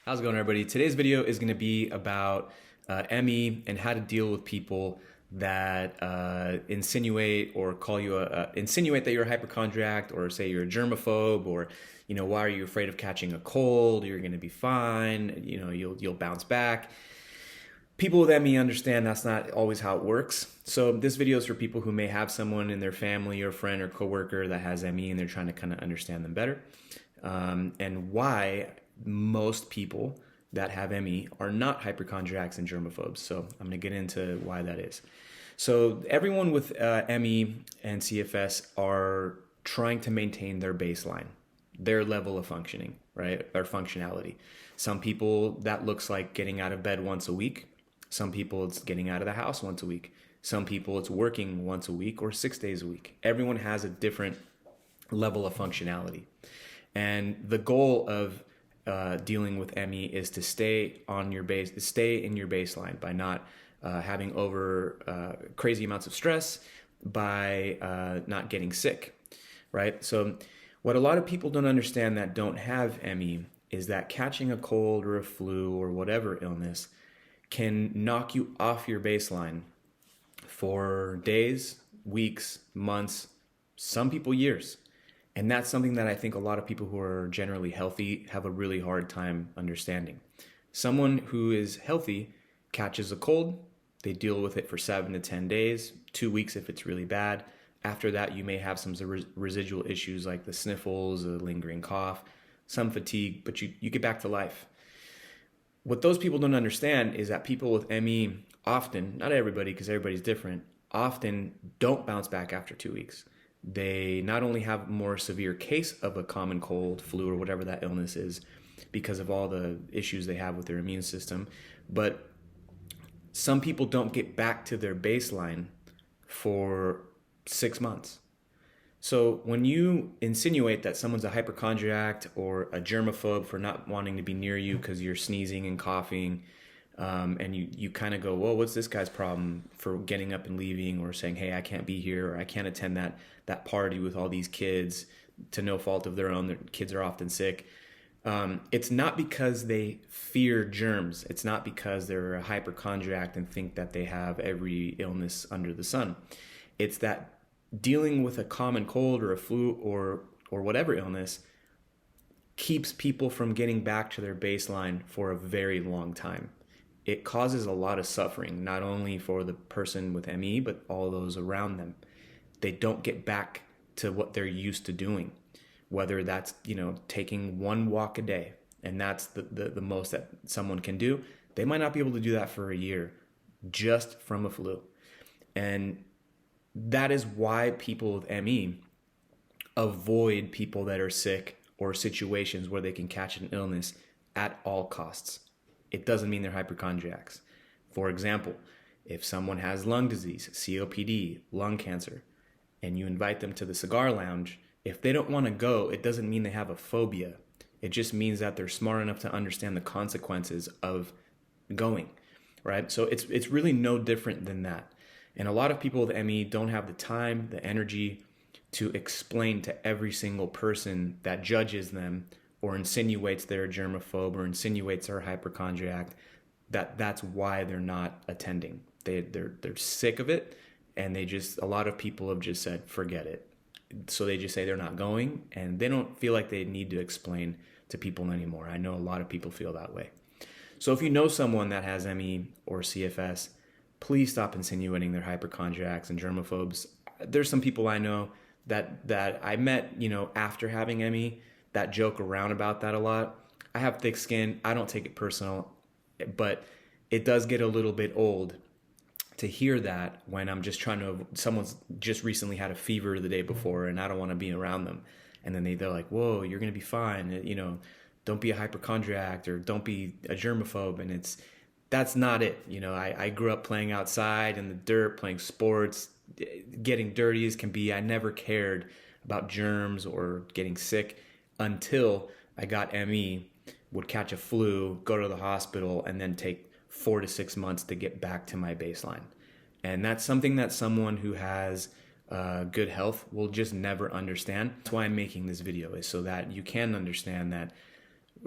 How's it going, everybody? Today's video is going to be about ME and how to deal with people that insinuate or call you insinuate that you're a hypochondriac, or say you're a germaphobe, or why are you afraid of catching a cold? You're going to be fine. You'll bounce back. People with ME understand that's not always how it works. So this video is for people who may have someone in their family or friend or coworker that has ME, and they're trying to kind of understand them better, and why most people that have ME are not hypochondriacs and germaphobes. So I'm going to get into why that is. So everyone with ME and CFS are trying to maintain their baseline, their level of functioning, right? Their functionality. Some people that looks like getting out of bed once a week. Some people it's getting out of the house once a week. Some people it's working once a week or 6 days a week. Everyone has a different level of functionality. And the goal of dealing with ME is to stay in your baseline by not having crazy amounts of stress, by not getting sick, right? So what a lot of people don't understand that don't have ME is that catching a cold or a flu or whatever illness can knock you off your baseline for days, weeks, months, some people years. And that's something that I think a lot of people who are generally healthy have a really hard time understanding. Someone who is healthy catches a cold, they deal with it for 7 to 10 days, 2 weeks if it's really bad. After that, you may have some residual issues like the sniffles, a lingering cough, some fatigue, but you get back to life. What those people don't understand is that people with ME often, not everybody because everybody's different, often don't bounce back after 2 weeks. They not only have a more severe case of a common cold, flu, or whatever that illness is because of all the issues they have with their immune system, but some people don't get back to their baseline for 6 months. So when you insinuate that someone's a hypochondriac or a germaphobe for not wanting to be near you because you're sneezing and coughing, and you kind of go, well, what's this guy's problem for getting up and leaving, or saying, hey, I can't be here, or I can't attend that party with all these kids to no fault of their own. Their kids are often sick. It's not because they fear germs. It's not because they're a hypochondriac and think that they have every illness under the sun. It's that dealing with a common cold or a flu or whatever illness keeps people from getting back to their baseline for a very long time. It causes a lot of suffering, not only for the person with ME, but all those around them. They don't get back to what they're used to doing, whether that's, taking one walk a day, and that's the most that someone can do. They might not be able to do that for a year just from a flu. And that is why people with ME avoid people that are sick or situations where they can catch an illness at all costs. It doesn't mean they're hypochondriacs. For example, if someone has lung disease, COPD, lung cancer, and you invite them to the cigar lounge, if they don't want to go, it doesn't mean they have a phobia. It just means that they're smart enough to understand the consequences of going, right? So it's really no different than that. And a lot of people with ME don't have the time, the energy to explain to every single person that judges them or insinuates they're a germaphobe or insinuates they're a hypochondriac that's why they're not attending. They're sick of it, and a lot of people have just said, forget it. So they just say they're not going, and they don't feel like they need to explain to people anymore. I know a lot of people feel that way. So if you know someone that has ME or CFS, please stop insinuating they're hypochondriacs and germaphobes. There's some people I know that I met, after having ME that joke around about that a lot. I have thick skin. I don't take it personal, but it does get a little bit old to hear that when I'm just someone's just recently had a fever the day before and I don't want to be around them. And then they're like, whoa, you're going to be fine. Don't be a hypochondriac or don't be a germaphobe. And that's not it. I grew up playing outside in the dirt, playing sports, getting dirty as can be. I never cared about germs or getting sick until I got ME, would catch a flu, go to the hospital, and then take 4 to 6 months to get back to my baseline. And that's something that someone who has good health will just never understand. That's why I'm making this video, is so that you can understand that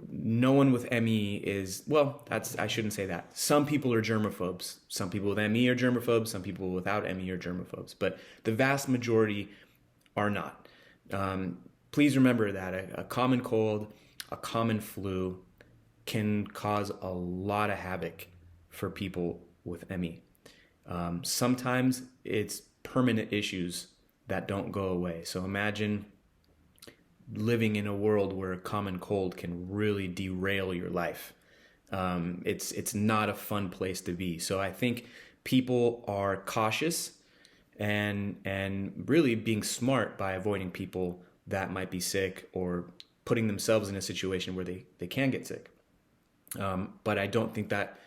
no one with ME is, well, I shouldn't say that. Some people are germaphobes. Some people with ME are germaphobes. Some people without ME are germaphobes. But the vast majority are not. Please remember that a common cold, a common flu can cause a lot of havoc for people with ME. Sometimes it's permanent issues that don't go away. So imagine living in a world where a common cold can really derail your life. It's not a fun place to be. So I think people are cautious and really being smart by avoiding people that might be sick or putting themselves in a situation where they can get sick. But I don't think that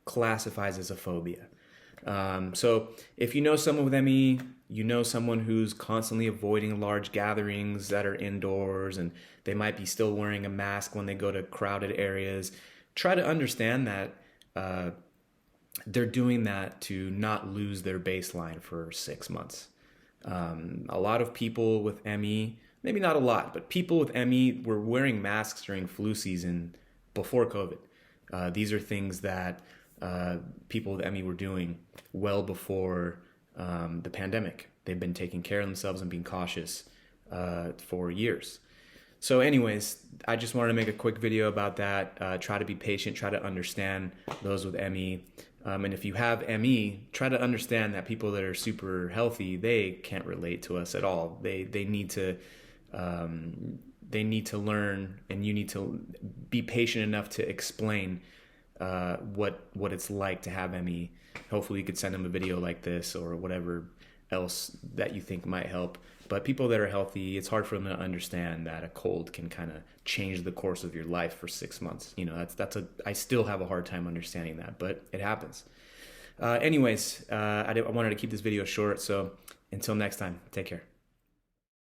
classifies as a phobia. So if you know someone with ME, you know someone who's constantly avoiding large gatherings that are indoors and they might be still wearing a mask when they go to crowded areas, try to understand that they're doing that to not lose their baseline for 6 months. A lot of people with ME, maybe not a lot, but people with ME were wearing masks during flu season before COVID. These are things that people with ME were doing well before the pandemic. They've been taking care of themselves and being cautious for years. So anyways, I just wanted to make a quick video about that. Try to be patient, try to understand those with ME. And if you have ME, try to understand that people that are super healthy, they can't relate to us at all. They need to learn, and you need to be patient enough to explain what it's like to have ME. Hopefully you could send them a video like this or whatever else that you think might help. But people that are healthy, it's hard for them to understand that a cold can kind of change the course of your life for 6 months. You know, I still have a hard time understanding that, but it happens. Anyways, I wanted to keep this video short. So until next time, take care.